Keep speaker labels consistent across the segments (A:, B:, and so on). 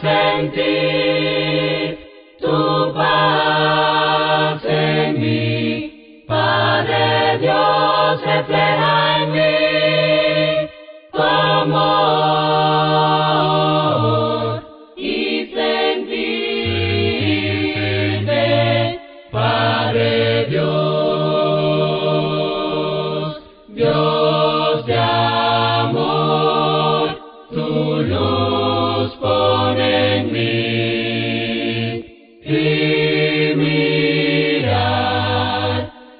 A: sentir tu paz en mí. Padre Dios, refleja en mí tu amor y sentirte, Padre Dios, Dios de amor, tu luz pone en mí y mirar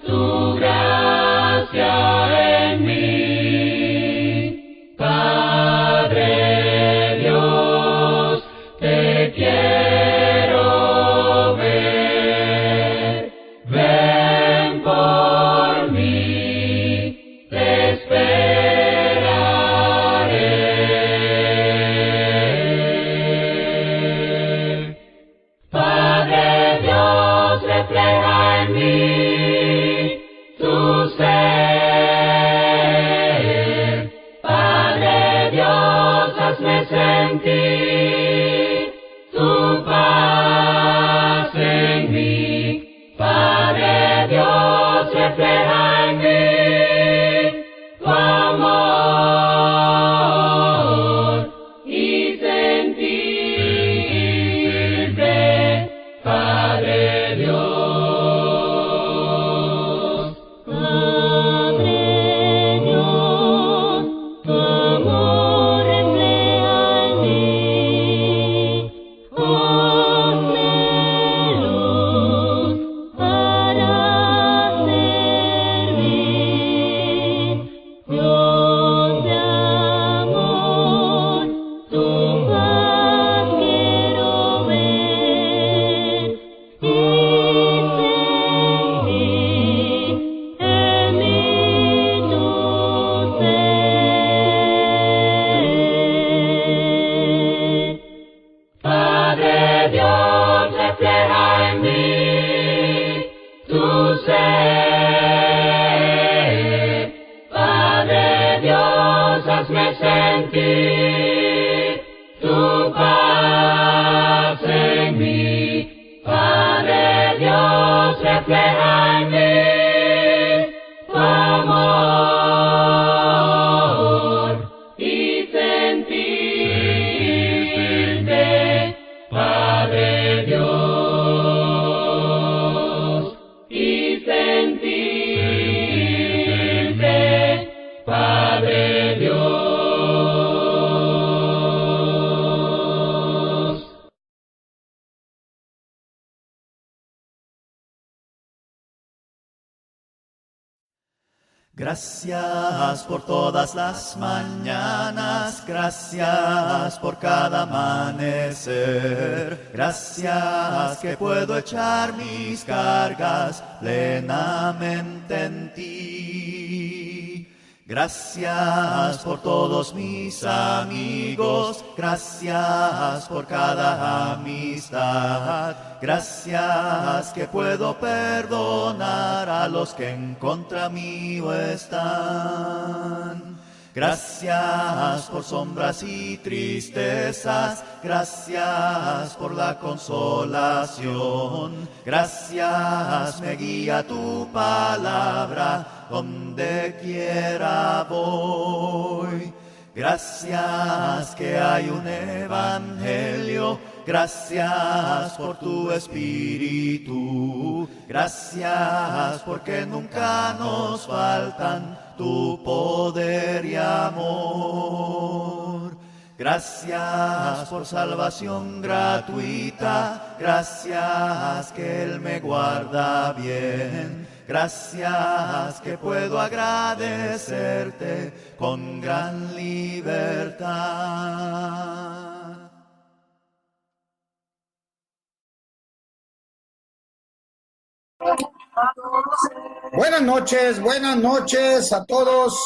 A: tu gracia en mí. Padre Dios, te quiero ver, ven por mí, te esperaré. Padre Dios, refleja en mí tu ser. Padre Dios, hazme sentir tu paz en mí. Padre Dios, refleja en mí tu amor y sentirte, Padre Dios. Padre Dios, tu amor refleja en mí. Hazme luz para servir. Dios de amor, tu paz quiero ver y sentir en mí tu ser. Padre Dios, refleja en mí tu ser. Padre Dios, hazme sentir tu paz en mí. Padre Dios, refleja en mí tu amor y sentirte, Padre Dios, y sentirte, Padre Dios.
B: Gracias por todas las mañanas, gracias por cada amanecer, gracias que puedo echar mis cargas plenamente en ti. Gracias por todos mis amigos, gracias por cada amistad, gracias que puedo perdonar a los que en contra mío están. Gracias por sombras y tristezas, gracias por la consolación, gracias me guía tu palabra donde quiera voy. Gracias que hay un evangelio, gracias por tu espíritu, gracias porque nunca nos faltan tu poder y amor. Gracias por salvación gratuita, gracias que Él me guarda bien, gracias que puedo agradecerte con gran libertad.
C: Buenas noches a todos.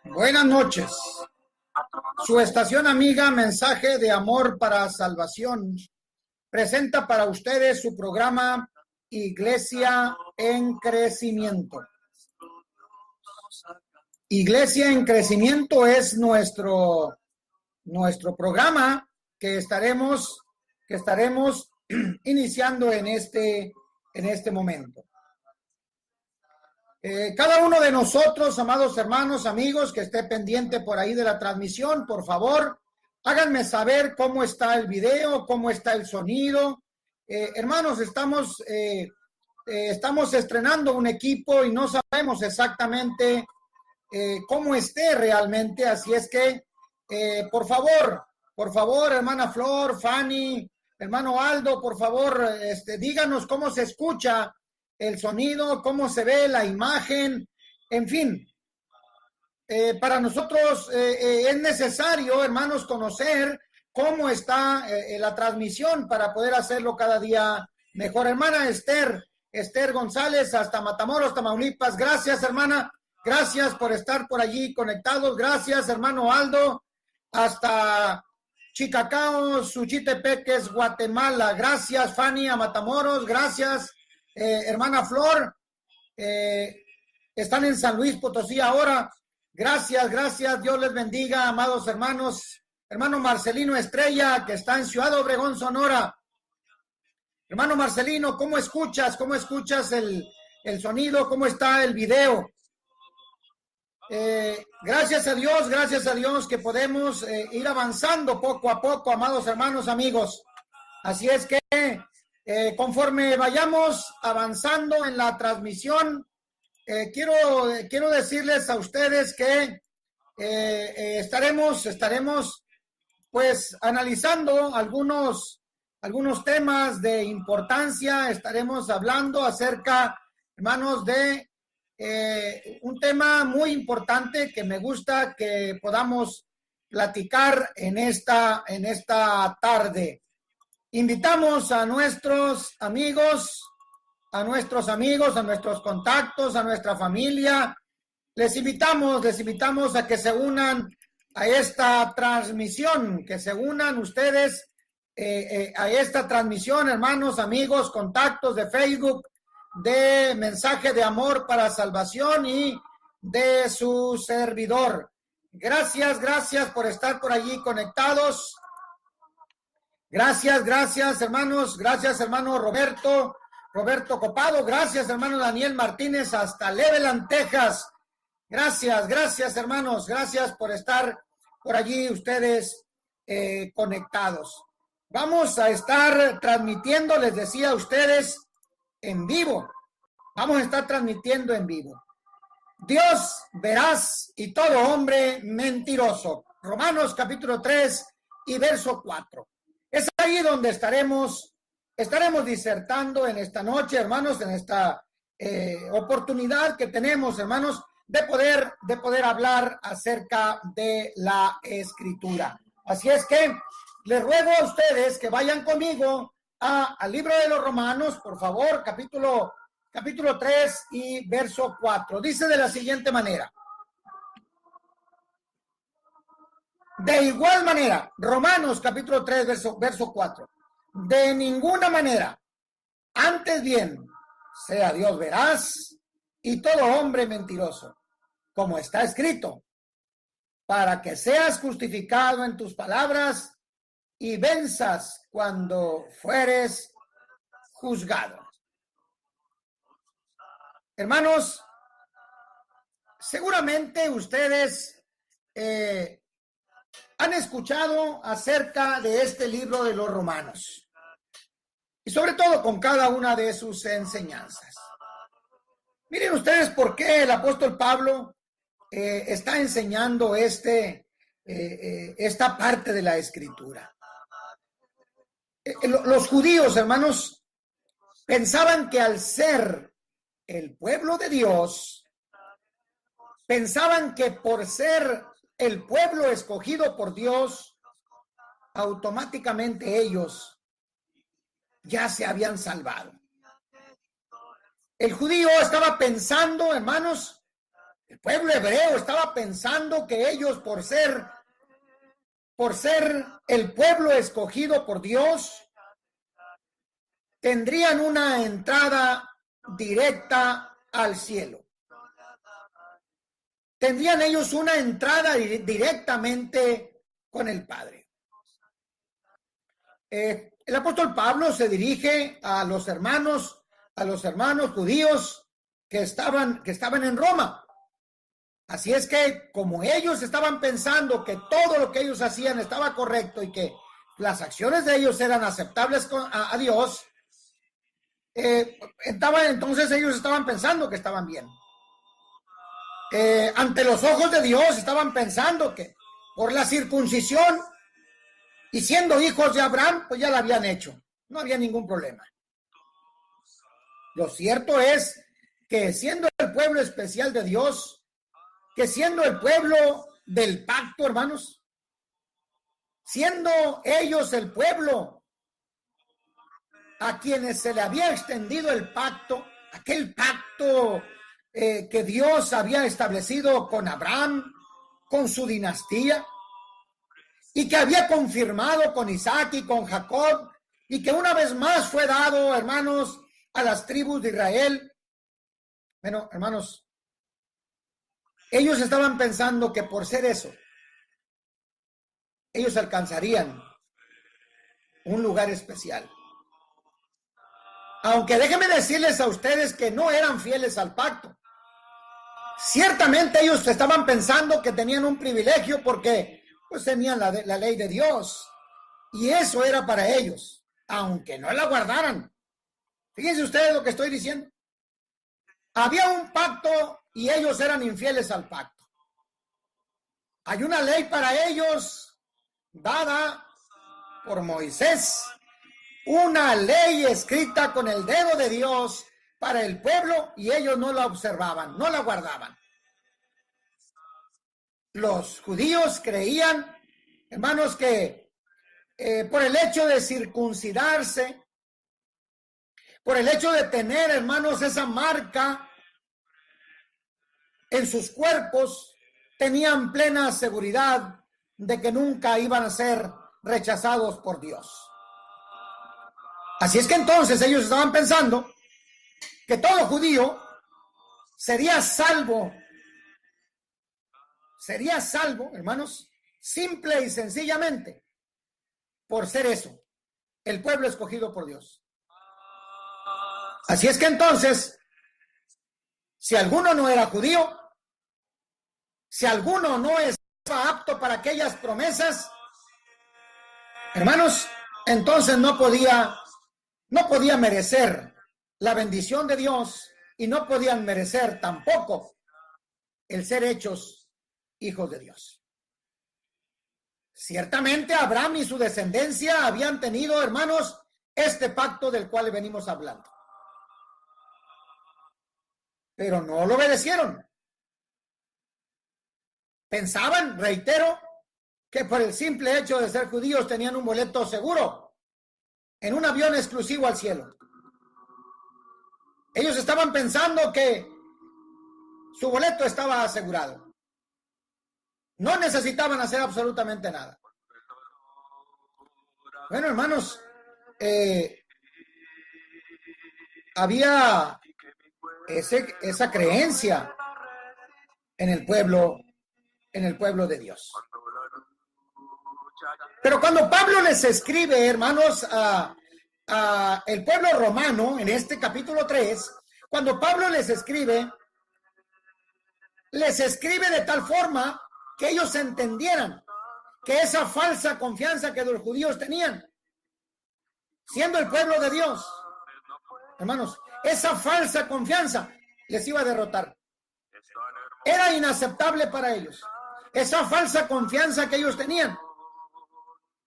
C: Buenas noches. Su estación amiga Mensaje de Amor para Salvación presenta para ustedes su programa Iglesia en Crecimiento. Iglesia en Crecimiento es nuestro programa que estaremos iniciando en este momento. Cada uno de nosotros, amados hermanos, amigos, que esté pendiente por ahí de la transmisión, por favor, háganme saber cómo está el video, cómo está el sonido. Hermanos, estamos estrenando un equipo y no sabemos exactamente cómo esté realmente, así es que, por favor, hermana Flor, Fanny, hermano Aldo, por favor, díganos cómo se escucha el sonido, cómo se ve la imagen, en fin. Para nosotros es necesario, hermanos, conocer cómo está la transmisión para poder hacerlo cada día mejor. Hermana Esther González, hasta Matamoros, Tamaulipas, gracias, hermana, gracias por estar por allí conectados, gracias, hermano Aldo, hasta Chicacao, Suchitepeques, Guatemala, gracias, Fanny, a Matamoros, gracias, hermana Flor, están en San Luis Potosí ahora, gracias, Dios les bendiga, amados hermanos, hermano Marcelino Estrella, que está en Ciudad Obregón, Sonora. Hermano Marcelino, ¿cómo escuchas el sonido? ¿Cómo está el video? Gracias a Dios que podemos ir avanzando poco a poco, amados hermanos, amigos. Así es que conforme vayamos avanzando en la transmisión, quiero decirles a ustedes que estaremos pues analizando algunos temas de importancia. Estaremos hablando acerca, hermanos, de un tema muy importante que me gusta que podamos platicar en esta tarde. Invitamos a nuestros amigos, a nuestros contactos, a nuestra familia. Les invitamos a que se unan a esta transmisión, que se unan ustedes a esta transmisión, hermanos, amigos, contactos de Facebook, de Mensaje de Amor para Salvación y de su servidor. Gracias por estar por allí conectados. Gracias, hermanos. Gracias, hermano Roberto Copado. Gracias, hermano Daniel Martínez, hasta Leveland, Texas. Gracias, hermanos. Gracias por estar por allí ustedes conectados. Vamos a estar transmitiendo, les decía a ustedes, en vivo. Vamos a estar transmitiendo en vivo. Dios veraz y todo hombre mentiroso. Romanos capítulo 3 y verso 4. Es ahí donde estaremos disertando en esta noche, hermanos, en esta oportunidad que tenemos, hermanos, de poder hablar acerca de la Escritura. Así es que les ruego a ustedes que vayan conmigo al libro de los Romanos, por favor, capítulo 3 y verso 4. Dice de la siguiente manera. De igual manera, Romanos capítulo 3, verso 4. De ninguna manera, antes bien, sea Dios veraz y todo hombre mentiroso, como está escrito, para que seas justificado en tus palabras y venzas cuando fueres juzgado. Hermanos, seguramente ustedes han escuchado acerca de este libro de los Romanos y sobre todo con cada una de sus enseñanzas. Miren ustedes por qué el apóstol Pablo está enseñando esta parte de la Escritura. Los judíos, hermanos, pensaban que al ser el pueblo de Dios, pensaban que por ser el pueblo escogido por Dios, automáticamente ellos ya se habían salvado. El judío estaba pensando, hermanos, el pueblo hebreo estaba pensando que ellos por ser el pueblo escogido por Dios, tendrían una entrada directa al cielo. Tendrían ellos una entrada directamente con el Padre. el apóstol Pablo se dirige a los hermanos judíos que estaban en Roma. Así es que como ellos estaban pensando que todo lo que ellos hacían estaba correcto y que las acciones de ellos eran aceptables a Dios, entonces ellos estaban pensando que estaban bien. Ante los ojos de Dios estaban pensando que por la circuncisión y siendo hijos de Abraham, pues ya la habían hecho. No había ningún problema. Lo cierto es que siendo el pueblo especial de Dios, que siendo el pueblo del pacto, hermanos, siendo ellos el pueblo a quienes se le había extendido el pacto, aquel pacto que Dios había establecido con Abraham, con su dinastía, y que había confirmado con Isaac y con Jacob, y que una vez más fue dado, hermanos, a las tribus de Israel. Bueno, hermanos, ellos estaban pensando que por ser eso, ellos alcanzarían un lugar especial. Aunque déjenme decirles a ustedes que no eran fieles al pacto. Ciertamente ellos estaban pensando que tenían un privilegio porque pues tenían la ley de Dios. Y eso era para ellos, aunque no la guardaran. Fíjense ustedes lo que estoy diciendo. Había un pacto y ellos eran infieles al pacto. Hay una ley para ellos dada por Moisés, una ley escrita con el dedo de Dios para el pueblo, y ellos no la observaban, no la guardaban. Los judíos creían, hermanos, que por el hecho de circuncidarse, por el hecho de tener, hermanos, esa marca en sus cuerpos, tenían plena seguridad de que nunca iban a ser rechazados por Dios. Así es que entonces ellos estaban pensando que todo judío sería salvo, hermanos, simple y sencillamente por ser eso, el pueblo escogido por Dios. Así es que entonces, si alguno no era judío, si alguno no estaba apto para aquellas promesas, hermanos, entonces no podía merecer la bendición de Dios y no podían merecer tampoco el ser hechos hijos de Dios. Ciertamente Abraham y su descendencia habían tenido, hermanos, este pacto del cual venimos hablando. Pero no lo obedecieron. Pensaban, reitero, que por el simple hecho de ser judíos tenían un boleto seguro en un avión exclusivo al cielo. Ellos estaban pensando que su boleto estaba asegurado. No necesitaban hacer absolutamente nada. Bueno, hermanos, había esa creencia en el pueblo de Dios. Pero cuando Pablo les escribe, hermanos, a el pueblo romano, en este capítulo 3, cuando Pablo les escribe de tal forma que ellos entendieran que esa falsa confianza que los judíos tenían, siendo el pueblo de Dios, hermanos, esa falsa confianza les iba a derrotar. Era inaceptable para ellos. Esa falsa confianza que ellos tenían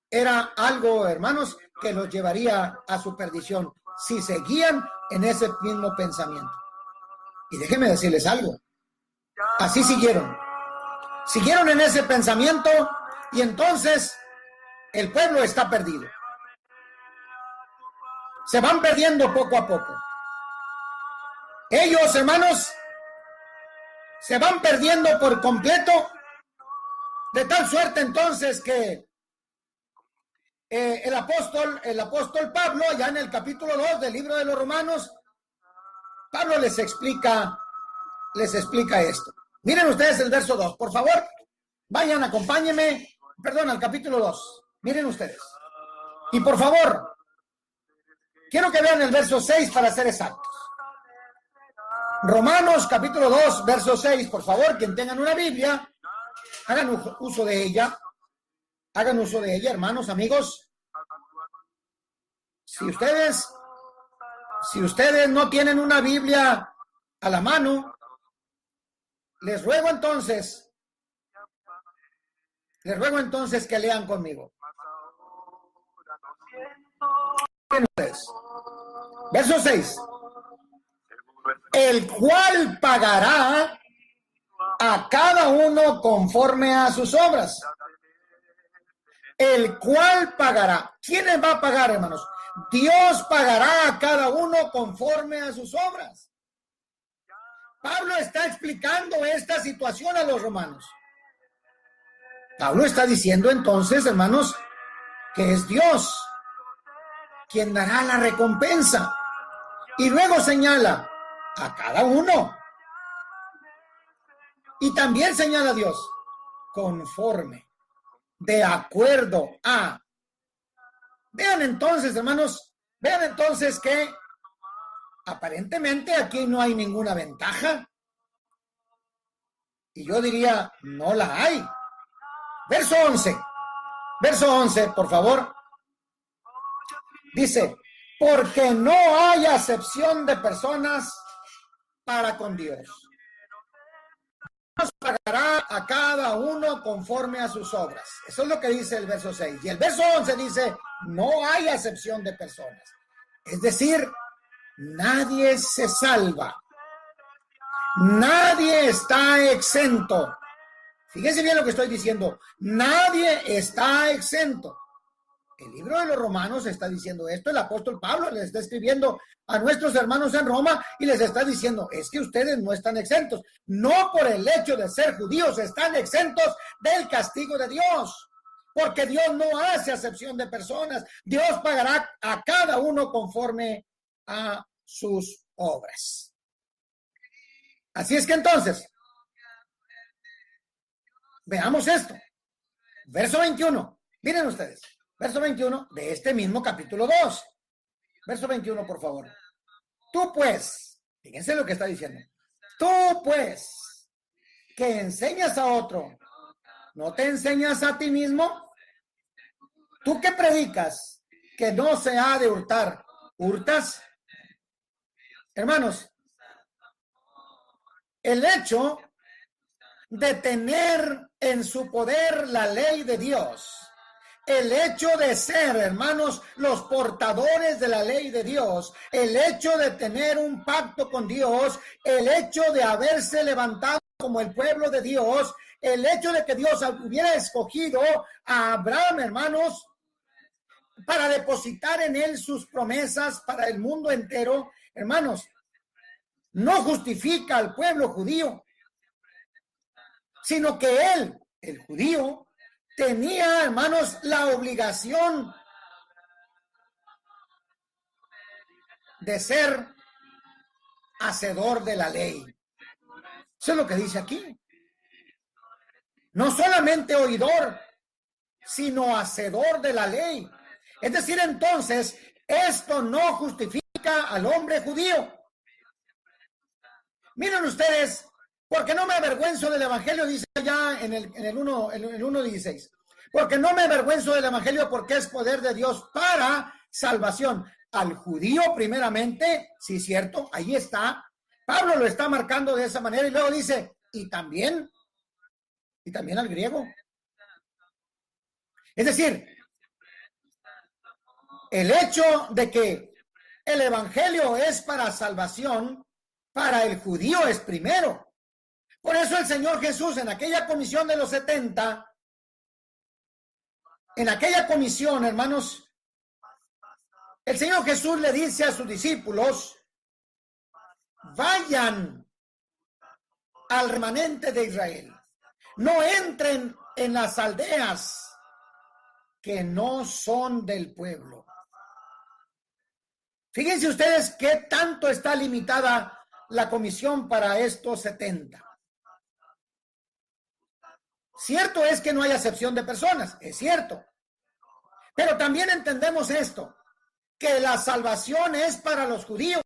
C: era algo, hermanos, que los llevaría a su perdición si seguían en ese mismo pensamiento. Y déjenme decirles algo. Así siguieron en ese pensamiento, y entonces el pueblo está perdido. Se van perdiendo poco a poco. Ellos, hermanos, se van perdiendo por completo, de tal suerte entonces que el apóstol Pablo, ya en el capítulo 2 del libro de los Romanos, Pablo les explica esto. Miren ustedes el verso 2, por favor, vayan, acompáñenme, al capítulo 2. Miren ustedes. Y por favor, quiero que vean el verso 6 para ser exactos. Romanos capítulo 2, verso 6, por favor, quien tengan una Biblia, hagan uso de ella. Hagan uso de ella, hermanos, amigos. Si ustedes no tienen una Biblia a la mano, les ruego entonces que lean conmigo. Verso 6. El cual pagará a cada uno conforme a sus obras. El cual pagará. ¿Quién va a pagar, hermanos? Dios pagará a cada uno conforme a sus obras. Pablo está explicando esta situación a los romanos. Pablo está diciendo entonces, hermanos, que es Dios quien dará la recompensa. Y luego señala a cada uno. Y también señala a Dios, conforme, de acuerdo a. Vean entonces, hermanos, que aparentemente aquí no hay ninguna ventaja. Y yo diría, no la hay. Verso 11, por favor. Dice, porque no hay acepción de personas para con Dios. Dios pagará a cada uno conforme a sus obras. Eso es lo que dice el verso 6. Y el verso 11 dice, no hay acepción de personas. Es decir, nadie se salva. Nadie está exento. Fíjense bien lo que estoy diciendo. Nadie está exento. El libro de los Romanos está diciendo esto. El apóstol Pablo les está escribiendo a nuestros hermanos en Roma y les está diciendo, es que ustedes no están exentos. No por el hecho de ser judíos están exentos del castigo de Dios. Porque Dios no hace acepción de personas. Dios pagará a cada uno conforme a sus obras. Así es que entonces, veamos esto. Verso 21. Miren ustedes. Verso 21 de este mismo capítulo 2. Verso 21, por favor. Tú pues, fíjense lo que está diciendo. Tú pues, que enseñas a otro, ¿no te enseñas a ti mismo? Tú que predicas que no se ha de hurtar, ¿hurtas? Hermanos, el hecho de tener en su poder la ley de Dios, el hecho de ser, hermanos, los portadores de la ley de Dios, el hecho de tener un pacto con Dios, el hecho de haberse levantado como el pueblo de Dios, el hecho de que Dios hubiera escogido a Abraham, hermanos, para depositar en él sus promesas para el mundo entero, hermanos, no justifica al pueblo judío, sino que él, el judío, tenía, hermanos, la obligación de ser hacedor de la ley. Eso es lo que dice aquí. No solamente oidor, sino hacedor de la ley. Es decir, entonces, esto no justifica al hombre judío. Miren ustedes, porque no me avergüenzo del evangelio, dice ya en el 1:16. Porque no me avergüenzo del evangelio porque es poder de Dios para salvación. Al judío primeramente, sí, cierto, ahí está. Pablo lo está marcando de esa manera y luego dice, y también al griego. Es decir, el hecho de que el evangelio es para salvación, para el judío es primero. Por eso el Señor Jesús en aquella comisión de los 70, en aquella comisión, hermanos, el Señor Jesús le dice a sus discípulos, vayan al remanente de Israel, no entren en las aldeas que no son del pueblo. Fíjense ustedes qué tanto está limitada la comisión para estos 70. Cierto es que no hay acepción de personas, es cierto. Pero también entendemos esto, que la salvación es para los judíos.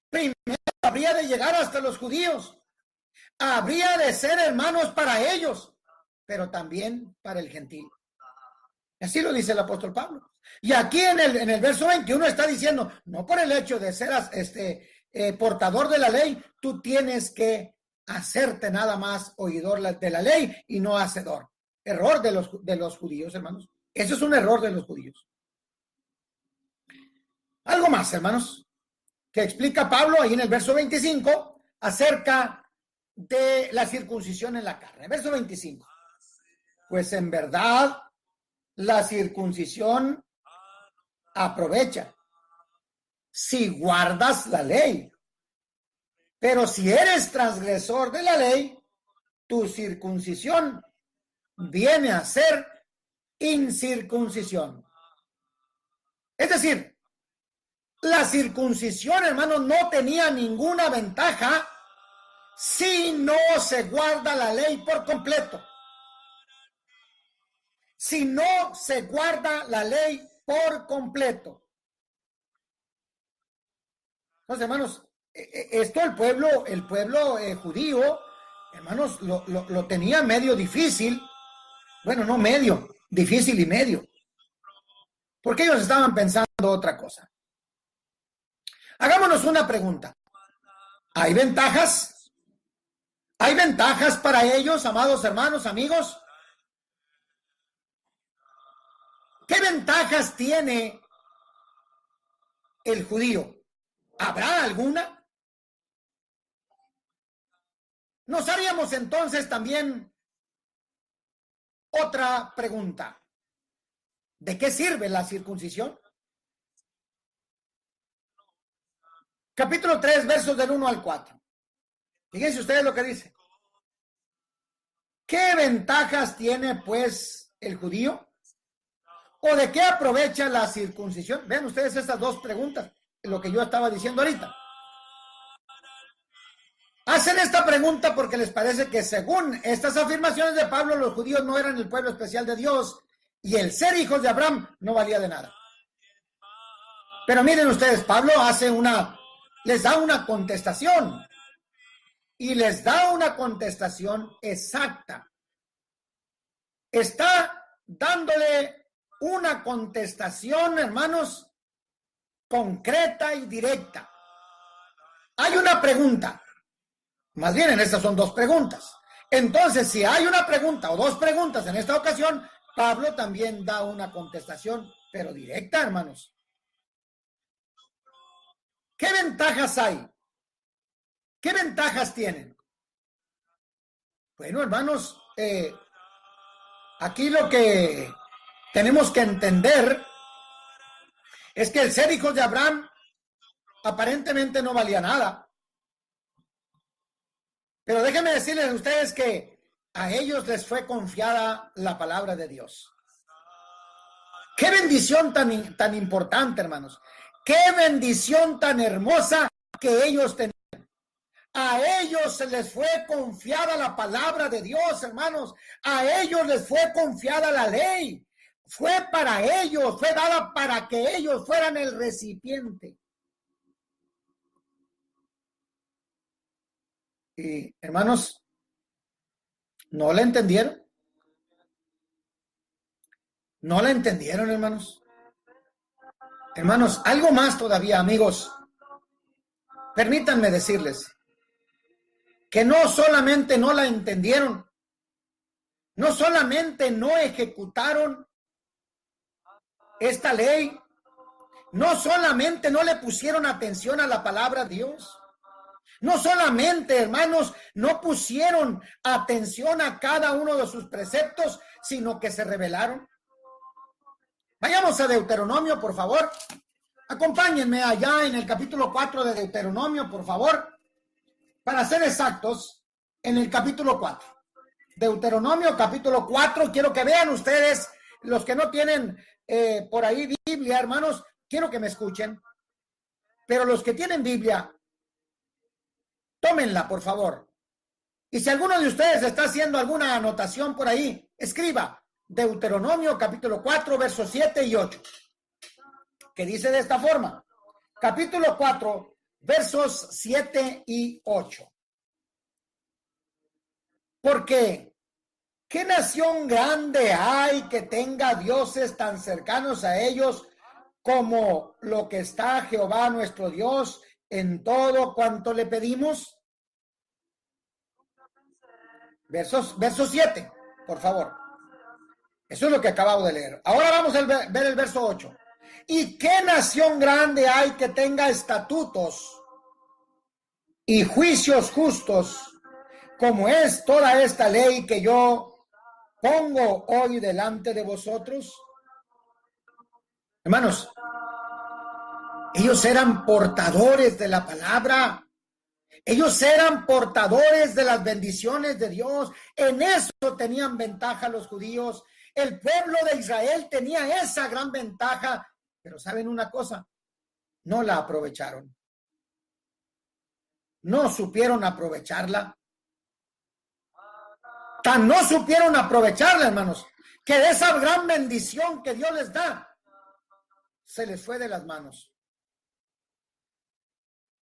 C: Primero habría de llegar hasta los judíos. Habría de ser, hermanos, para ellos, pero también para el gentil. Así lo dice el apóstol Pablo. Y aquí en el verso 21 está diciendo, no por el hecho de ser portador de la ley, tú tienes que hacerte nada más oidor de la ley y no hacedor. Error de los judíos, hermanos. Eso es un error de los judíos. Algo más, hermanos, que explica Pablo ahí en el verso 25 acerca de la circuncisión en la carne. Verso 25. Pues en verdad la circuncisión aprovecha si guardas la ley. Pero si eres transgresor de la ley, tu circuncisión viene a ser incircuncisión. Es decir, la circuncisión, hermanos, no tenía ninguna ventaja si no se guarda la ley por completo. Si no se guarda la ley por completo. Entonces, hermanos, esto el pueblo judío, hermanos, lo tenía medio difícil. Bueno, no medio, difícil y medio. Porque ellos estaban pensando otra cosa. Hagámonos una pregunta. ¿Hay ventajas? ¿Hay ventajas para ellos, amados hermanos, amigos? ¿Qué ventajas tiene el judío? ¿Habrá alguna? Nos haríamos entonces también otra pregunta. ¿De qué sirve la circuncisión? Capítulo 3, versos del 1 al 4. Fíjense ustedes lo que dice. ¿Qué ventajas tiene, pues, el judío? ¿O de qué aprovecha la circuncisión? Vean ustedes estas dos preguntas, lo que yo estaba diciendo ahorita. Hacen esta pregunta porque les parece que según estas afirmaciones de Pablo, los judíos no eran el pueblo especial de Dios y el ser hijos de Abraham no valía de nada. Pero miren ustedes, Pablo les da una contestación y les da una contestación exacta. Está dándole una contestación, hermanos, concreta y directa. Hay una pregunta. Más bien, en estas son dos preguntas. Entonces, si hay una pregunta o dos preguntas en esta ocasión, Pablo también da una contestación, pero directa, hermanos. ¿Qué ventajas hay? ¿Qué ventajas tienen? Bueno, hermanos, aquí lo que tenemos que entender es que el ser hijos de Abraham aparentemente no valía nada. Pero déjenme decirles a ustedes que a ellos les fue confiada la palabra de Dios. Qué bendición tan importante, hermanos. Qué bendición tan hermosa que ellos tenían. A ellos se les fue confiada la palabra de Dios, hermanos. A ellos les fue confiada la ley. Fue para ellos, fue dada para que ellos fueran el recipiente. Y, hermanos, ¿no la entendieron? ¿No la entendieron, hermanos? Hermanos, algo más todavía, amigos. Permítanme decirles que no solamente no la entendieron, no solamente no ejecutaron esta ley, no solamente no le pusieron atención a la palabra de Dios, no solamente, hermanos, no pusieron atención a cada uno de sus preceptos, sino que se rebelaron. Vayamos a Deuteronomio, por favor. Acompáñenme allá en el capítulo 4 de Deuteronomio, por favor. Para ser exactos, en el capítulo 4. Deuteronomio, capítulo 4. Quiero que vean ustedes, los que no tienen por ahí Biblia, hermanos, quiero que me escuchen. Pero los que tienen Biblia, tómenla, por favor. Y si alguno de ustedes está haciendo alguna anotación por ahí, escriba Deuteronomio capítulo 4, versos 7 y 8, que dice de esta forma. Capítulo 4, versos 7 y 8. Porque, ¿qué nación grande hay que tenga dioses tan cercanos a ellos como lo que está Jehová nuestro Dios en todo cuanto le pedimos? Verso 7, por favor. Eso es lo que acabamos de leer. Ahora vamos a ver el verso 8. ¿Y qué nación grande hay que tenga estatutos y juicios justos, como es toda esta ley que yo pongo hoy delante de vosotros? Hermanos, ellos eran portadores de la palabra. Ellos eran portadores de las bendiciones de Dios. En eso tenían ventaja los judíos. El pueblo de Israel tenía esa gran ventaja. Pero ¿saben una cosa? No la aprovecharon. No supieron aprovecharla. Tan no supieron aprovecharla, hermanos, que de esa gran bendición que Dios les da, se les fue de las manos.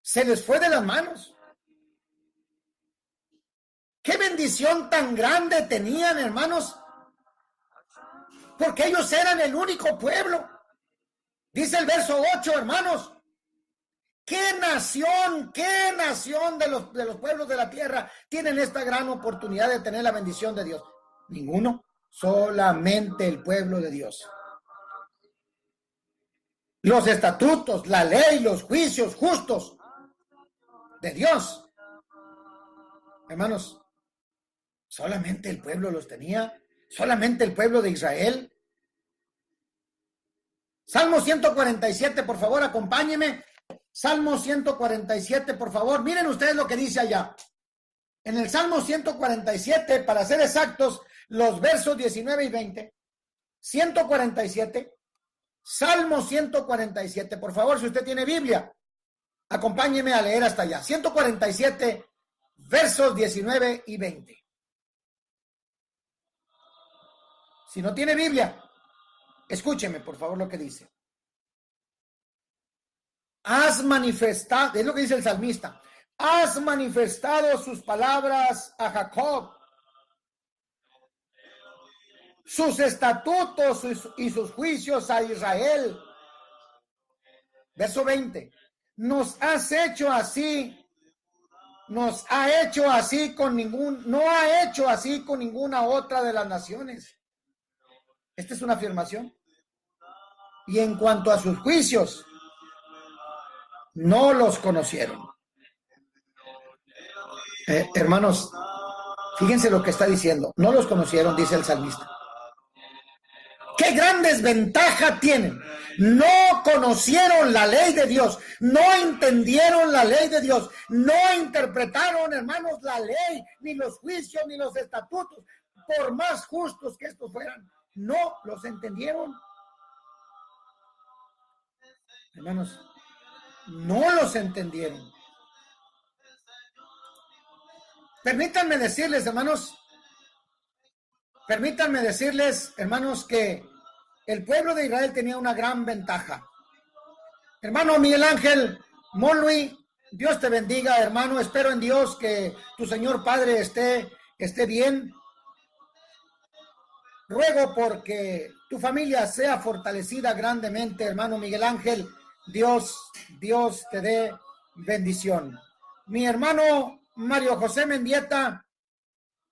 C: Se les fue de las manos. ¿Qué bendición tan grande tenían, hermanos? Porque ellos eran el único pueblo. Dice el verso 8, hermanos. ¿Qué nación de los pueblos de la tierra tienen esta gran oportunidad de tener la bendición de Dios? Ninguno, solamente el pueblo de Dios. Los estatutos, la ley, los juicios justos de Dios. Hermanos, solamente el pueblo los tenía, solamente el pueblo de Israel. Salmo 147, por favor, acompáñenme. Salmo 147, por favor. Miren ustedes lo que dice allá. En el Salmo 147, para ser exactos, los versos 19 y 20. 147. Salmo 147, por favor, si usted tiene Biblia, acompáñeme a leer hasta allá. 147, versos 19 y 20. Si no tiene Biblia, escúcheme, por favor, lo que dice. Has manifestado, es lo que dice el salmista, has manifestado sus palabras a Jacob, sus estatutos y sus juicios a Israel. Verso 20. No ha hecho así con ninguna otra de las naciones. Esta es una afirmación. Y en cuanto a sus juicios, no los conocieron. Hermanos, fíjense lo que está diciendo. No los conocieron, dice el salmista. ¡Qué gran desventaja tienen! No conocieron la ley de Dios, no entendieron la ley de Dios, no interpretaron, hermanos, la ley, ni los juicios, ni los estatutos, por más justos que estos fueran, no los entendieron. Hermanos, no los entendieron. Permítanme decirles, hermanos, que el pueblo de Israel tenía una gran ventaja. Hermano Miguel Ángel Monluy, Dios te bendiga, hermano. Espero en Dios que tu Señor Padre esté bien. Ruego porque tu familia sea fortalecida grandemente, hermano Miguel Ángel. Dios te dé bendición. Mi hermano Mario José Mendieta,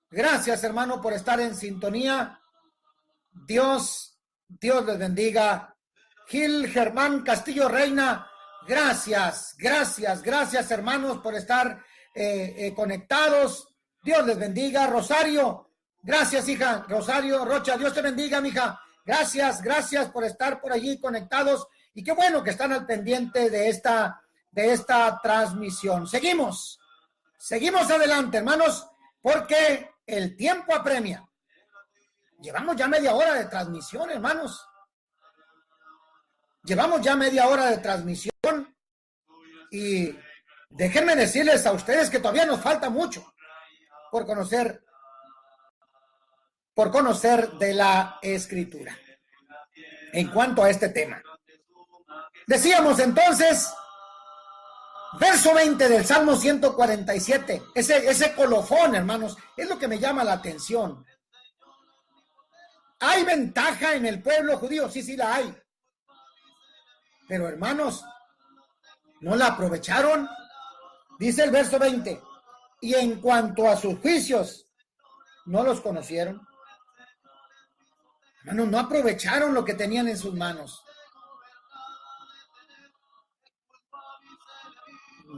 C: gracias, hermano, por estar en sintonía. Dios les bendiga. Gil Germán Castillo Reina, gracias, hermanos, por estar conectados. Dios les bendiga. Rosario, gracias, hija. Rosario Rocha, Dios te bendiga, mija. Gracias por estar por allí conectados. Y qué bueno que están al pendiente de esta transmisión. Seguimos adelante, hermanos, porque el tiempo apremia. Llevamos ya media hora de transmisión, hermanos. Y déjenme decirles a ustedes que todavía nos falta mucho por conocer por conocer de la Escritura. En cuanto a este tema, decíamos entonces, verso 20 del Salmo 147, ese colofón, hermanos, es lo que me llama la atención. ¿Hay ventaja en el pueblo judío? Sí, sí la hay. Pero, hermanos, ¿no la aprovecharon? Dice el verso 20, y en cuanto a sus juicios, no los conocieron. Hermanos, no aprovecharon lo que tenían en sus manos.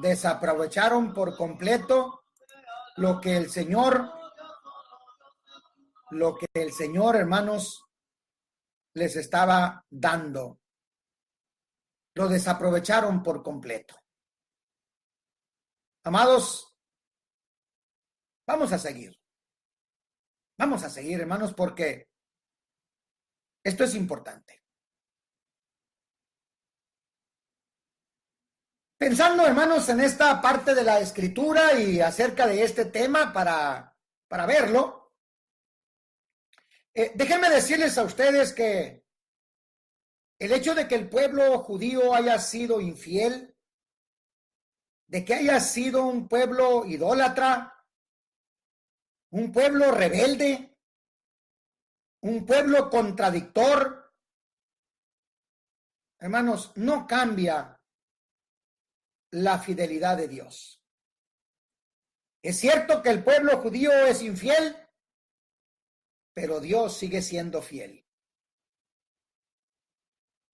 C: Desaprovecharon por completo lo que el Señor, hermanos, les estaba dando. Lo desaprovecharon por completo. Amados, vamos a seguir. Vamos a seguir, hermanos, porque esto es importante. Pensando, hermanos, en esta parte de la Escritura y acerca de este tema para verlo, déjenme decirles a ustedes que el hecho de que el pueblo judío haya sido infiel, de que haya sido un pueblo idólatra, un pueblo rebelde, un pueblo contradictor, hermanos, no cambia la fidelidad de Dios. Es cierto que el pueblo judío es infiel, pero Dios sigue siendo fiel.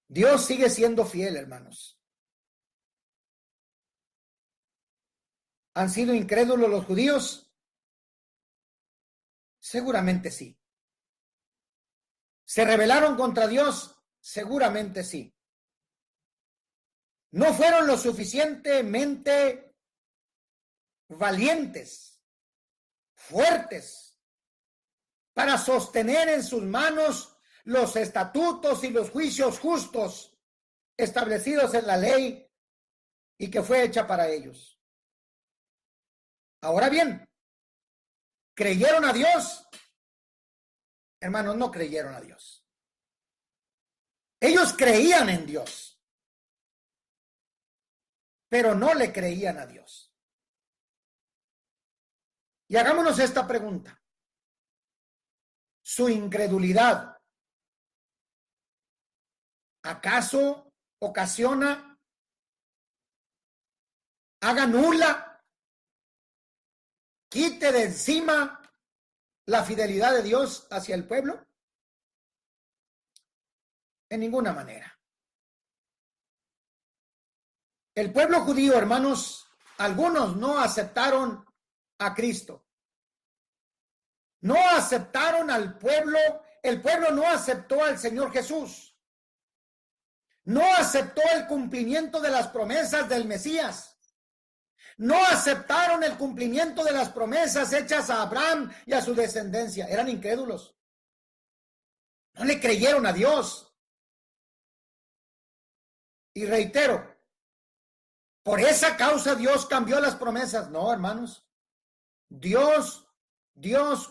C: Dios sigue siendo fiel, hermanos. ¿Han sido incrédulos los judíos? Seguramente sí. ¿Se rebelaron contra Dios? Seguramente sí. No fueron lo suficientemente valientes, fuertes, para sostener en sus manos los estatutos y los juicios justos establecidos en la ley y que fue hecha para ellos. Ahora bien, ¿creyeron a Dios? Hermanos, no creyeron a Dios. Ellos creían en Dios, pero no le creían a Dios. Y hagámonos esta pregunta. ¿Su incredulidad acaso ocasiona, haga nula, quite de encima la fidelidad de Dios hacia el pueblo? En ninguna manera. El pueblo judío, hermanos, algunos no aceptaron a Cristo. No aceptaron al pueblo, el pueblo no aceptó al Señor Jesús. No aceptó el cumplimiento de las promesas del Mesías. No aceptaron el cumplimiento de las promesas hechas a Abraham y a su descendencia. Eran incrédulos. No le creyeron a Dios. Y reitero, por esa causa Dios cambió las promesas. No, hermanos. Dios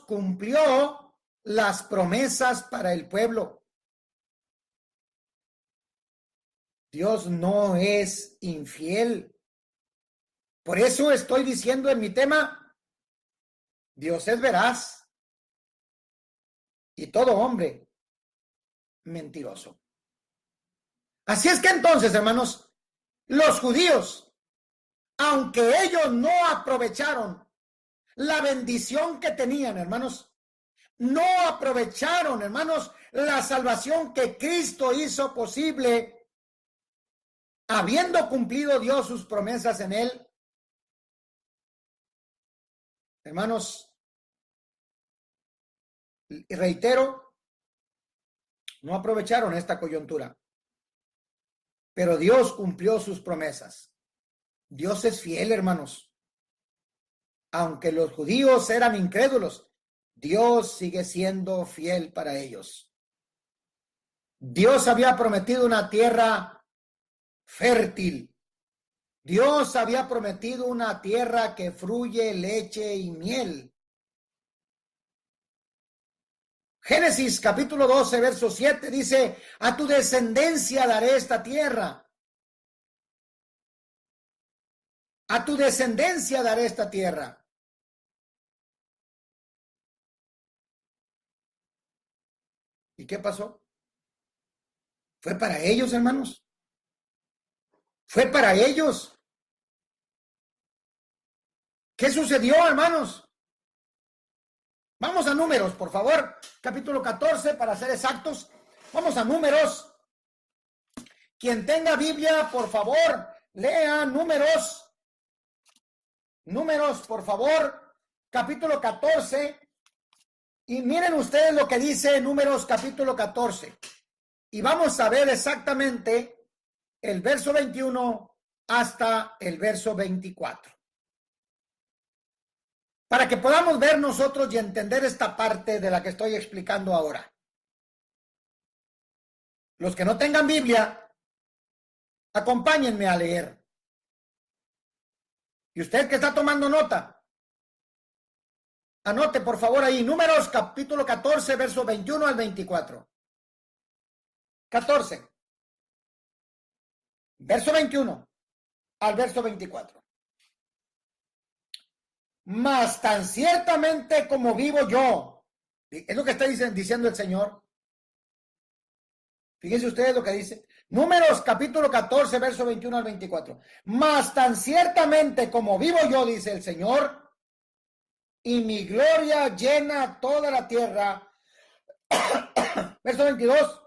C: cumplió las promesas para el pueblo. Dios no es infiel. Por eso estoy diciendo en mi tema, Dios es veraz y todo hombre mentiroso. Así es que entonces, hermanos, los judíos, aunque ellos no aprovecharon la bendición que tenían, hermanos, no aprovecharon, hermanos, la salvación que Cristo hizo posible, habiendo cumplido Dios sus promesas en él. Hermanos, y reitero, no aprovecharon esta coyuntura, pero Dios cumplió sus promesas. Dios es fiel, hermanos. Aunque los judíos eran incrédulos, Dios sigue siendo fiel para ellos. Dios había prometido una tierra fértil. Dios había prometido una tierra que fluye leche y miel. Génesis capítulo 12, verso 7 dice, a tu descendencia daré esta tierra. A tu descendencia daré esta tierra. ¿Y qué pasó? Fue para ellos, hermanos. Fue para ellos. ¿Qué sucedió, hermanos? Vamos a Números, por favor. Capítulo 14, para ser exactos. Vamos a Números. Quien tenga Biblia, por favor, lea Números. Números, por favor. Capítulo 14. Y miren ustedes lo que dice Números capítulo 14. Y vamos a ver exactamente el verso 21 hasta el verso 24. Para que podamos ver nosotros y entender esta parte de la que estoy explicando ahora. Los que no tengan Biblia, acompáñenme a leer. Y usted que está tomando nota, anote por favor ahí, Números capítulo 14, verso 21 al 24. 14. Verso 21 al verso 24. Mas tan ciertamente como vivo yo, es lo que está diciendo el Señor. Fíjense ustedes lo que dice. Números capítulo 14, verso 21 al 24. Mas tan ciertamente como vivo yo, dice el Señor, y mi gloria llena toda la tierra. Verso 22.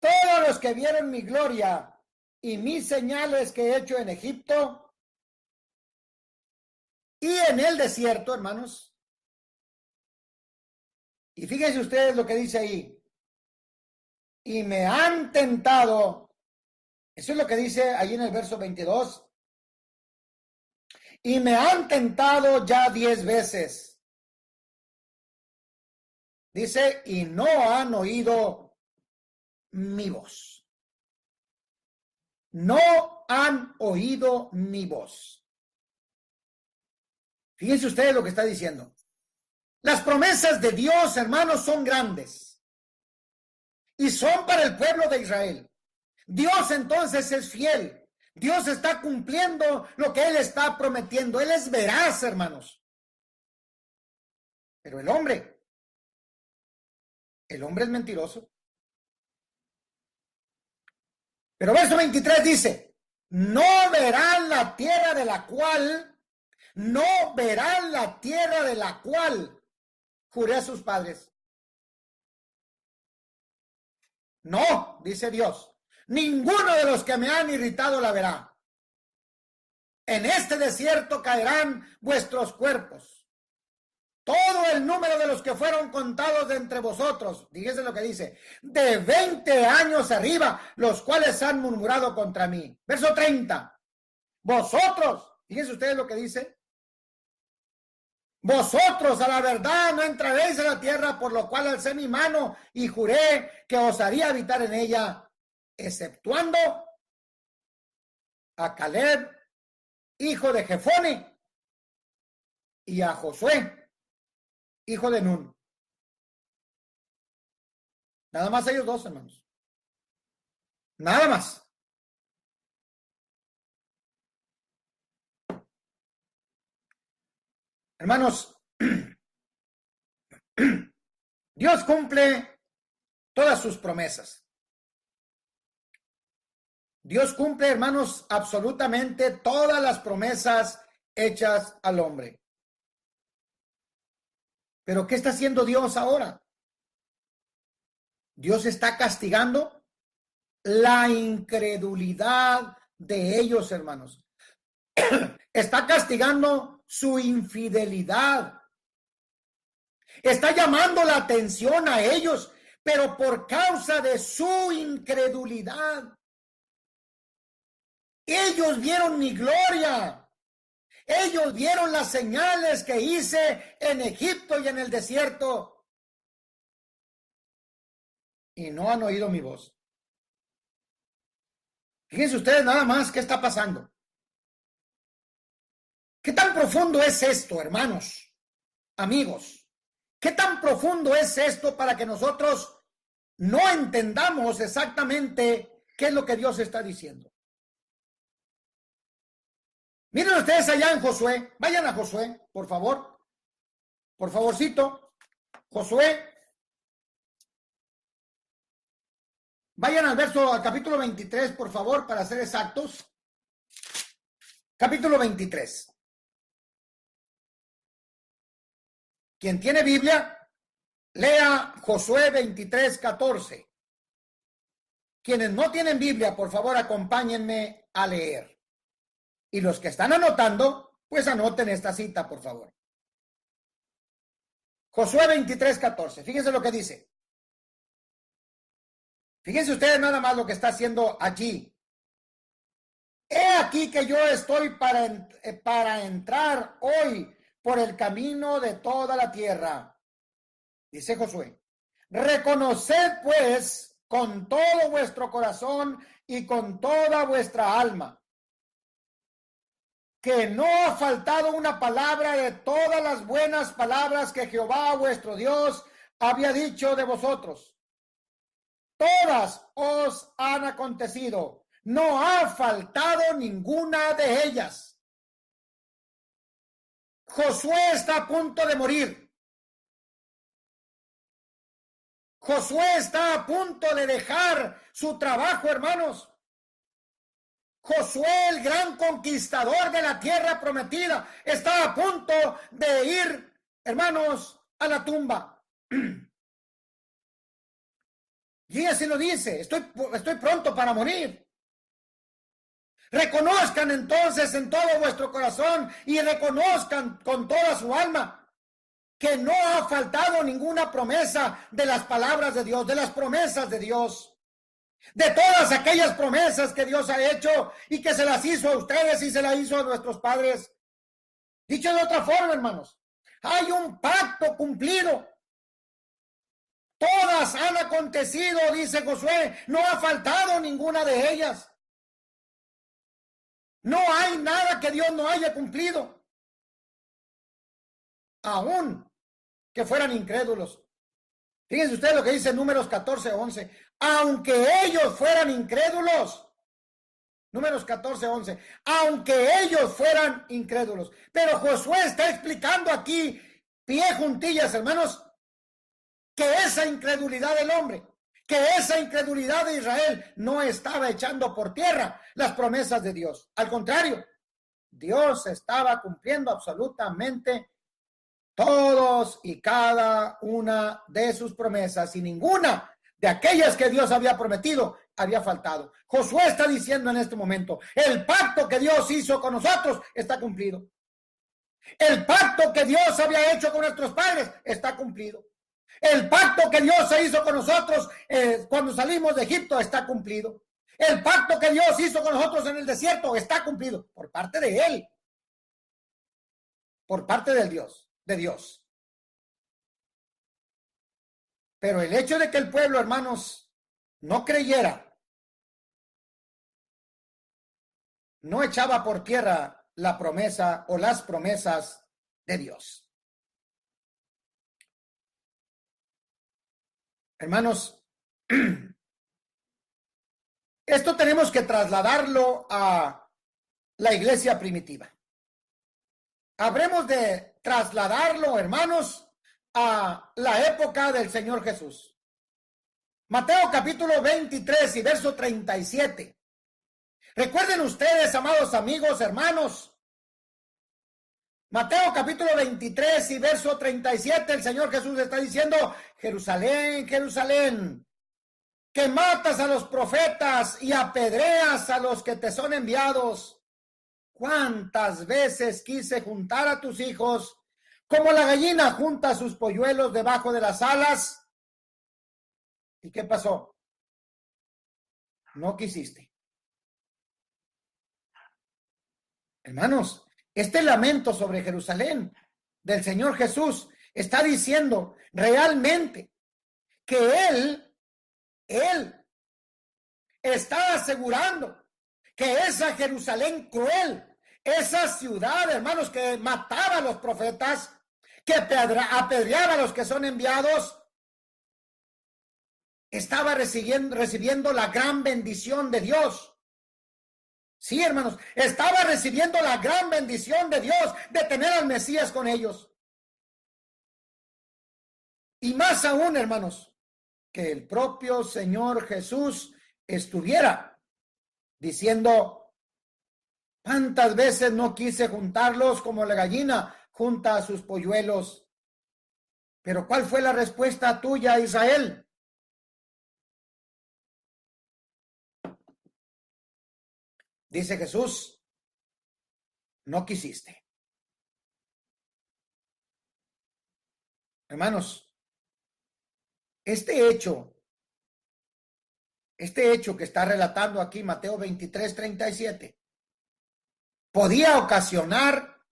C: Todos los que vieron mi gloria y mis señales que he hecho en Egipto y en el desierto, hermanos. Y fíjense ustedes lo que dice ahí. Y me han tentado. Eso es lo que dice ahí en el verso 22. Y me han tentado ya 10 veces. Dice, y no han oído mi voz. No han oído mi voz. Fíjense ustedes lo que está diciendo. Las promesas de Dios, hermanos, son grandes. Y son para el pueblo de Israel. Dios entonces es fiel. Dios está cumpliendo lo que Él está prometiendo. Él es veraz, hermanos. Pero el hombre es mentiroso. Pero verso 23 dice, no verán la tierra de la cual juré a sus padres. No, dice Dios, ninguno de los que me han irritado la verá. En este desierto caerán vuestros cuerpos. Todo el número de los que fueron contados de entre vosotros, fíjense lo que dice, de 20 años arriba, los cuales han murmurado contra mí. Verso 30. Vosotros, fíjense ustedes lo que dice. Vosotros a la verdad no entraréis a la tierra, por lo cual alcé mi mano y juré que os haría habitar en ella, exceptuando a Caleb, hijo de Jefone, y a Josué, hijo de Nun. Nada más ellos dos, hermanos. Nada más. Hermanos, Dios cumple todas sus promesas. Dios cumple, hermanos, absolutamente todas las promesas hechas al hombre. Pero ¿qué está haciendo Dios ahora? Dios está castigando la incredulidad de ellos, hermanos. Está castigando su infidelidad. Está llamando la atención a ellos, pero por causa de su incredulidad. Ellos vieron mi gloria. Ellos vieron las señales que hice en Egipto y en el desierto. Y no han oído mi voz. Fíjense ustedes nada más qué está pasando. ¿Qué tan profundo es esto, hermanos, amigos? ¿Qué tan profundo es esto para que nosotros no entendamos exactamente qué es lo que Dios está diciendo? Miren ustedes allá en Josué, vayan a Josué, por favor. Por favorcito, Josué. Vayan al capítulo 23, por favor, para ser exactos. Capítulo 23. Quien tiene Biblia, lea Josué 23, 14. Quienes no tienen Biblia, por favor, acompáñenme a leer. Y los que están anotando, pues anoten esta cita, por favor. Josué 23, 14. Fíjense lo que dice. Fíjense ustedes nada más lo que está haciendo aquí. He aquí que yo estoy para entrar hoy por el camino de toda la tierra. Dice Josué, reconoced pues con todo vuestro corazón y con toda vuestra alma que no ha faltado una palabra de todas las buenas palabras que Jehová vuestro Dios había dicho de vosotros. Todas os han acontecido, no ha faltado ninguna de ellas. Josué está a punto de morir. Josué está a punto de dejar su trabajo, hermanos. Josué, el gran conquistador de la tierra prometida, está a punto de ir, hermanos, a la tumba. Y así lo dice, estoy pronto para morir. Reconozcan entonces en todo vuestro corazón y reconozcan con toda su alma que no ha faltado ninguna promesa de las palabras de Dios, de las promesas de Dios, de todas aquellas promesas que Dios ha hecho y que se las hizo a ustedes y se las hizo a nuestros padres. Dicho de otra forma, hermanos, hay un pacto cumplido. Todas han acontecido, dice Josué, no ha faltado ninguna de ellas. No hay nada que Dios no haya cumplido. Aún que fueran incrédulos. Fíjense ustedes lo que dice Números 14, 11. Aunque ellos fueran incrédulos. Números 14, 11. Aunque ellos fueran incrédulos. Pero Josué está explicando aquí, pie juntillas, hermanos, que esa incredulidad del hombre, que esa incredulidad de Israel no estaba echando por tierra las promesas de Dios. Al contrario, Dios estaba cumpliendo absolutamente todos y cada una de sus promesas y ninguna de aquellas que Dios había prometido había faltado. Josué está diciendo en este momento, el pacto que Dios hizo con nosotros está cumplido. El pacto que Dios había hecho con nuestros padres está cumplido. El pacto que Dios hizo con nosotros cuando salimos de Egipto está cumplido. El pacto que Dios hizo con nosotros en el desierto está cumplido por parte de Él. Por parte de Dios. Pero el hecho de que el pueblo, hermanos, no creyera, no echaba por tierra la promesa o las promesas de Dios. Hermanos, esto tenemos que trasladarlo a la iglesia primitiva. Habremos de trasladarlo, hermanos, a la época del Señor Jesús. Mateo capítulo 23 y verso 37. Recuerden ustedes, amados amigos, hermanos, Mateo capítulo 23 y verso 37, el Señor Jesús está diciendo, Jerusalén, Jerusalén, que matas a los profetas y apedreas a los que te son enviados. ¿Cuántas veces quise juntar a tus hijos como la gallina junta sus polluelos debajo de las alas? ¿Y qué pasó? No quisiste. Hermanos, este lamento sobre Jerusalén del Señor Jesús está diciendo realmente que Él está asegurando que esa Jerusalén cruel, esa ciudad, hermanos, que mataba a los profetas, que apedrear a los que son enviados, estaba recibiendo la gran bendición de Dios. Sí, hermanos, estaba recibiendo la gran bendición de Dios de tener al Mesías con ellos. Y más aún, hermanos, que el propio Señor Jesús estuviera diciendo: ¿cuántas veces no quise juntarlos como la gallina junta a sus polluelos? Pero ¿cuál fue la respuesta tuya, Israel? Dice Jesús: no quisiste. Hermanos, este hecho que está relatando aquí Mateo 23:37, podía ocasionar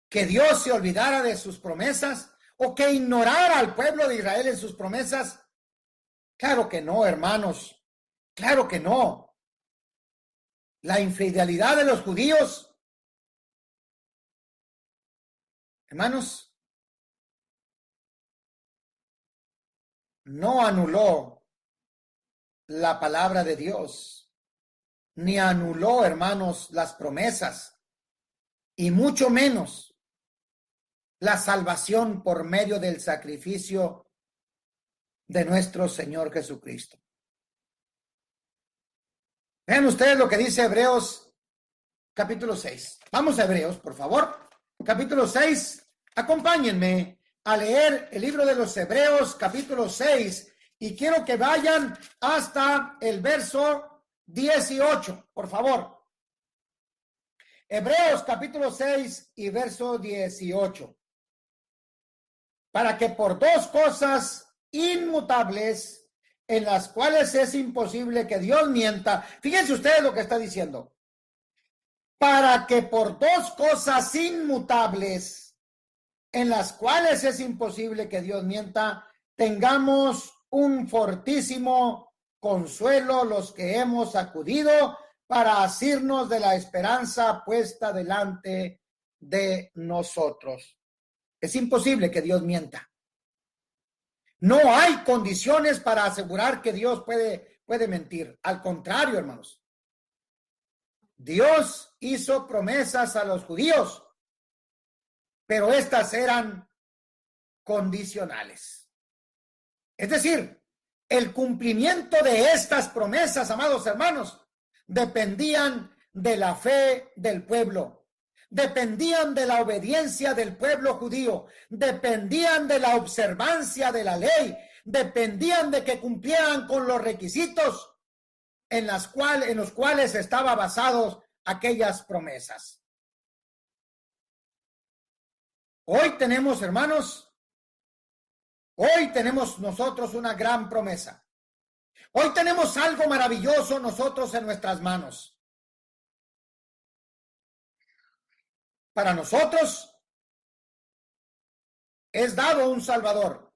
C: que Dios se olvidara de sus promesas o que ignorara al pueblo de Israel en sus promesas. Claro que no, hermanos, claro que no. La infidelidad de los judíos, hermanos, no anuló la palabra de Dios, ni anuló, hermanos, las promesas, y mucho menos la salvación por medio del sacrificio de nuestro Señor Jesucristo. Vean ustedes lo que dice Hebreos capítulo 6. Vamos a Hebreos, por favor. Capítulo 6. Acompáñenme a leer el libro de los Hebreos, capítulo 6. Y quiero que vayan hasta el verso 18, por favor. Hebreos capítulo 6 y verso 18. Para que por dos cosas inmutables, en las cuales es imposible que Dios mienta. Fíjense ustedes lo que está diciendo. Para que por dos cosas inmutables, en las cuales es imposible que Dios mienta, tengamos un fortísimo consuelo los que hemos acudido para asirnos de la esperanza puesta delante de nosotros. Es imposible que Dios mienta. No hay condiciones para asegurar que Dios puede mentir. Al contrario, hermanos. Dios hizo promesas a los judíos, pero estas eran condicionales. Es decir, el cumplimiento de estas promesas, amados hermanos, dependían de la fe del pueblo. Dependían de la obediencia del pueblo judío, dependían de la observancia de la ley, dependían de que cumplieran con los requisitos en los cuales estaban basados aquellas promesas. Hoy tenemos, hermanos, hoy tenemos nosotros una gran promesa. Hoy tenemos algo maravilloso nosotros en nuestras manos. Para nosotros es dado un Salvador.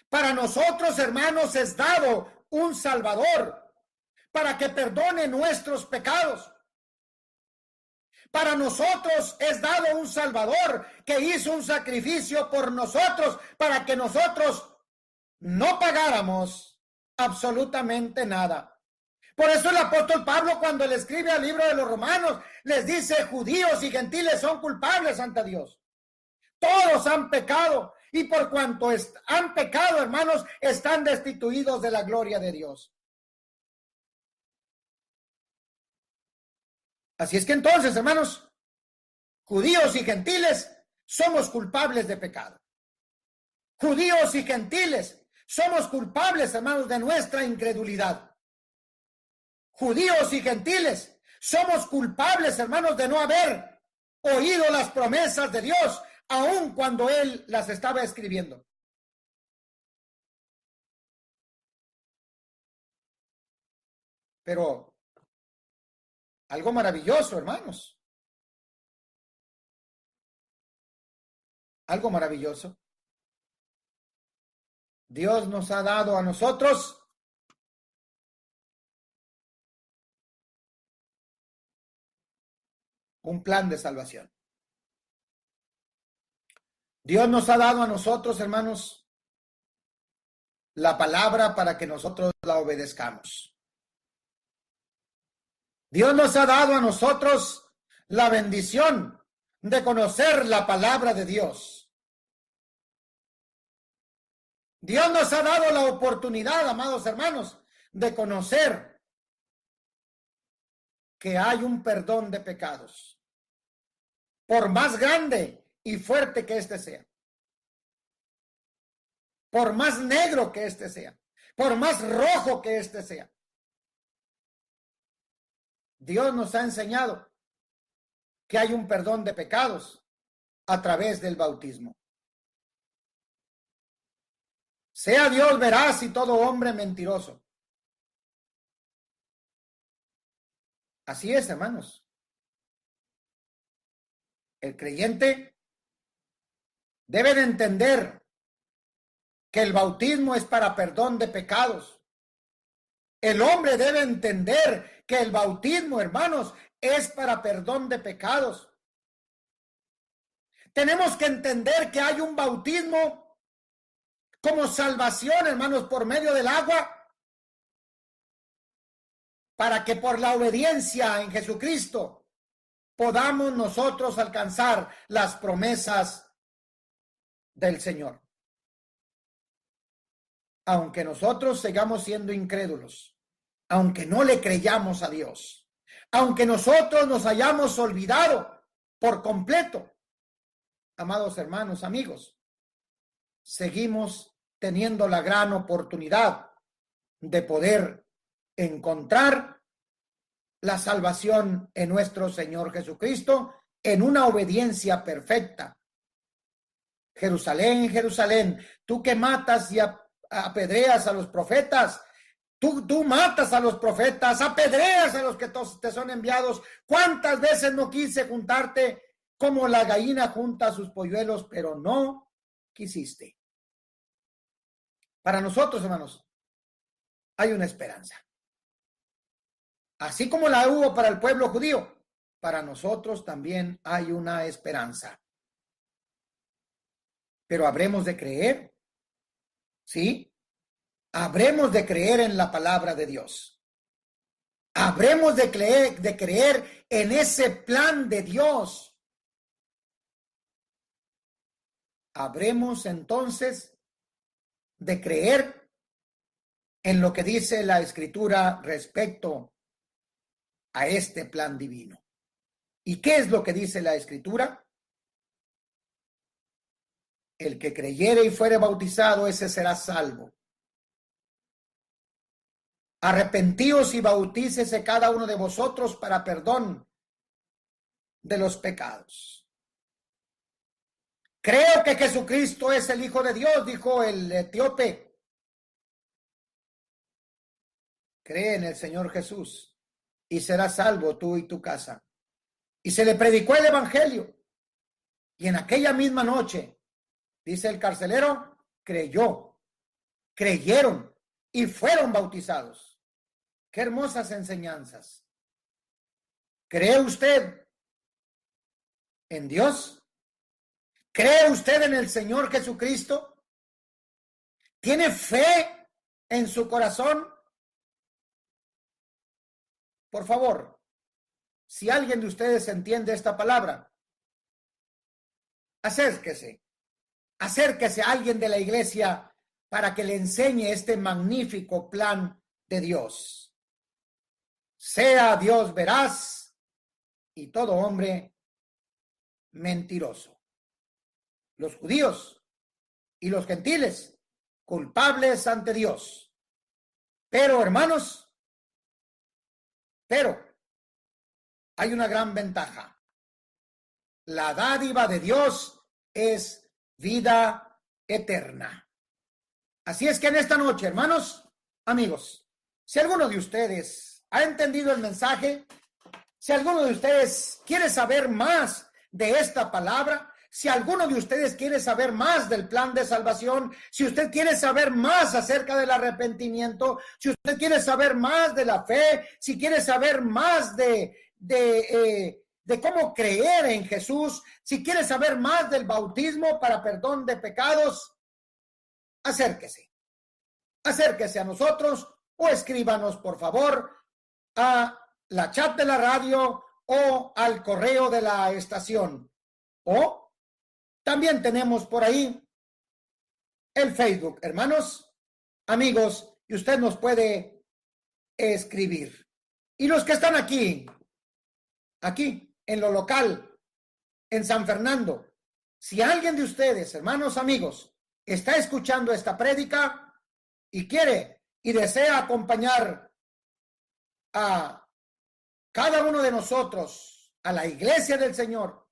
C: Para nosotros, hermanos, es dado un Salvador para que perdone nuestros pecados. Para nosotros es dado un Salvador que hizo un sacrificio por nosotros para que nosotros no pagáramos absolutamente nada. Por eso el apóstol Pablo, cuando le escribe al libro de los Romanos, les dice: judíos y gentiles son culpables ante Dios. Todos han pecado, y por cuanto han pecado, hermanos, están destituidos de la gloria de Dios. Así es que entonces, hermanos, judíos y gentiles somos culpables de pecado. Judíos y gentiles somos culpables, hermanos, de nuestra incredulidad. Judíos y gentiles somos culpables, hermanos, de no haber oído las promesas de Dios, aun cuando Él las estaba escribiendo. Pero algo maravilloso, hermanos. Algo maravilloso. Dios nos ha dado a nosotros un plan de salvación. Dios nos ha dado a nosotros, hermanos, la palabra para que nosotros la obedezcamos. Dios nos ha dado a nosotros la bendición de conocer la palabra de Dios. Dios nos ha dado la oportunidad, amados hermanos, de conocer que hay un perdón de pecados, por más grande y fuerte que éste sea, por más negro que éste sea, por más rojo que éste sea. Dios nos ha enseñado que hay un perdón de pecados a través del bautismo. Sea Dios veraz y todo hombre mentiroso. Así es, hermanos. El creyente debe de entender que el bautismo es para perdón de pecados. El hombre debe entender que el bautismo, hermanos, es para perdón de pecados. Tenemos que entender que hay un bautismo como salvación, hermanos, por medio del agua, para que por la obediencia en Jesucristo podamos nosotros alcanzar las promesas del Señor. Aunque nosotros sigamos siendo incrédulos, aunque no le creyamos a Dios, aunque nosotros nos hayamos olvidado por completo, amados hermanos, amigos, seguimos teniendo la gran oportunidad de poder encontrar la salvación en nuestro Señor Jesucristo en una obediencia perfecta. Jerusalén, Jerusalén, tú que matas y apedreas a los profetas, tú matas a los profetas, apedreas a los que te son enviados. ¿Cuántas veces no quise juntarte como la gallina junta a sus polluelos, pero no quisiste? Para nosotros, hermanos, hay una esperanza. Así como la hubo para el pueblo judío, para nosotros también hay una esperanza. Pero habremos de creer, ¿sí? Habremos de creer en la palabra de Dios. Habremos de creer en ese plan de Dios. Habremos entonces de creer en lo que dice la Escritura respecto a este plan divino. ¿Y qué es lo que dice la Escritura? El que creyere y fuere bautizado, ese será salvo. Arrepentíos y bautícese cada uno de vosotros para perdón de los pecados. Creo que Jesucristo es el Hijo de Dios, dijo el etíope. Cree en el Señor Jesús y serás salvo tú y tu casa. Y se le predicó el evangelio. Y en aquella misma noche, dice el carcelero, creyeron y fueron bautizados. Qué hermosas enseñanzas. ¿Cree usted en Dios? ¿Cree usted en el Señor Jesucristo? ¿Tiene fe en su corazón? Por favor, si alguien de ustedes entiende esta palabra, acérquese a alguien de la iglesia para que le enseñe este magnífico plan de Dios. Sea Dios veraz y todo hombre mentiroso. Los judíos y los gentiles culpables ante Dios. Pero, hermanos, hay una gran ventaja. La dádiva de Dios es vida eterna. Así es que en esta noche, hermanos, amigos, si alguno de ustedes ha entendido el mensaje, si alguno de ustedes quiere saber más de esta palabra, si alguno de ustedes quiere saber más del plan de salvación, si usted quiere saber más acerca del arrepentimiento, si usted quiere saber más de la fe, si quiere saber más de de cómo creer en Jesús, si quiere saber más del bautismo para perdón de pecados, acérquese. Acérquese a nosotros o escríbanos, por favor, a la chat de la radio o al correo de la estación. O también tenemos por ahí el Facebook, hermanos, amigos, y usted nos puede escribir. Y los que están aquí en lo local, en San Fernando, si alguien de ustedes, hermanos, amigos, está escuchando esta prédica y quiere y desea acompañar a cada uno de nosotros a la iglesia del Señor,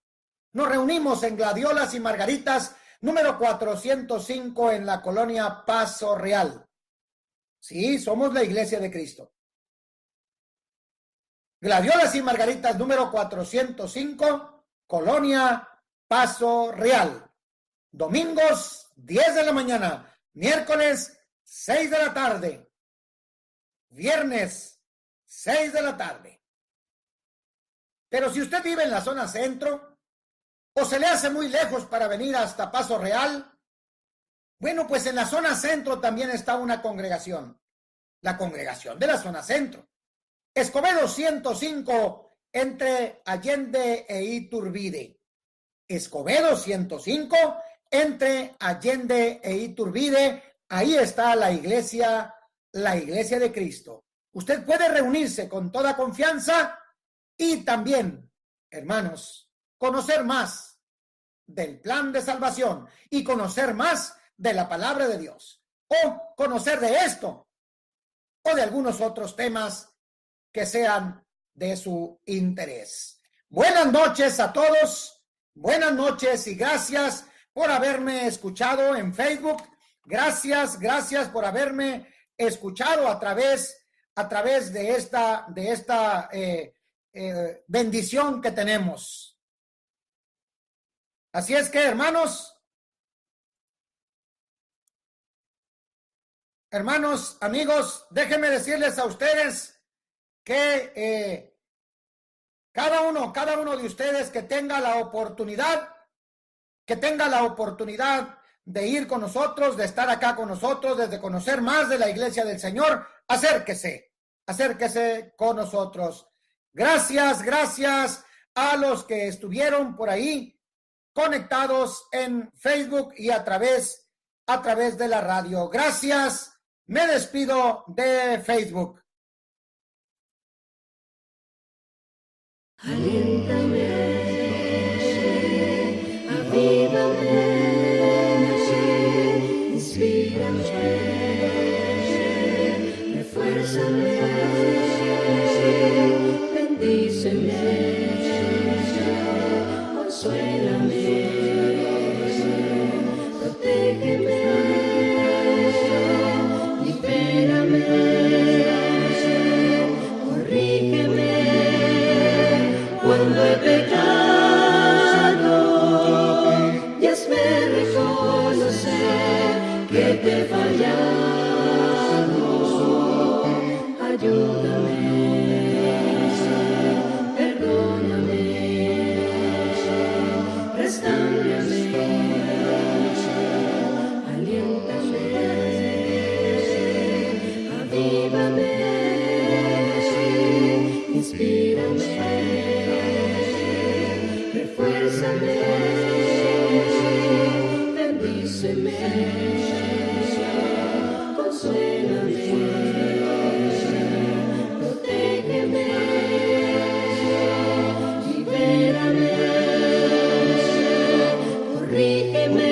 C: nos reunimos en Gladiolas y Margaritas, número 405 en la colonia Paso Real. Sí, somos la iglesia de Cristo. Gladiolas y Margaritas, número 405, colonia Paso Real. Domingos, 10 de la mañana. Miércoles, 6 de la tarde. Viernes, 6 de la tarde. Pero si usted vive en la zona centro o se le hace muy lejos para venir hasta Paso Real, bueno, pues en la zona centro también está una congregación, la congregación de la zona centro. Escobedo 105 entre Allende e Iturbide. Escobedo 105 entre Allende e Iturbide. Ahí está la iglesia de Cristo. Usted puede reunirse con toda confianza y también, hermanos, conocer más del plan de salvación y conocer más de la palabra de Dios, o conocer de esto o de algunos otros temas que sean de su interés. Buenas noches a todos, buenas noches y gracias por haberme escuchado en Facebook. Gracias por haberme escuchado a través de esta bendición que tenemos. Así es que, hermanos, amigos, déjenme decirles a ustedes que cada uno de ustedes que tenga la oportunidad de ir con nosotros, de estar acá con nosotros, de conocer más de la iglesia del Señor, acérquese con nosotros. Gracias a los que estuvieron por ahí conectados en Facebook y a través de la radio. Gracias. Me despido de Facebook.
D: Aliéntame, avívame, inspírame, refuérzame, bendíceme, consuélame, protégeme, libérame, corrígeme cuando he pecado y hazme reconocer que te he fallado. Ayúdame, perdóname, restáurame, aliéntame, avívame, inspírame, refuérzame, bendíceme, consuélame, protégeme, libérame, corrígeme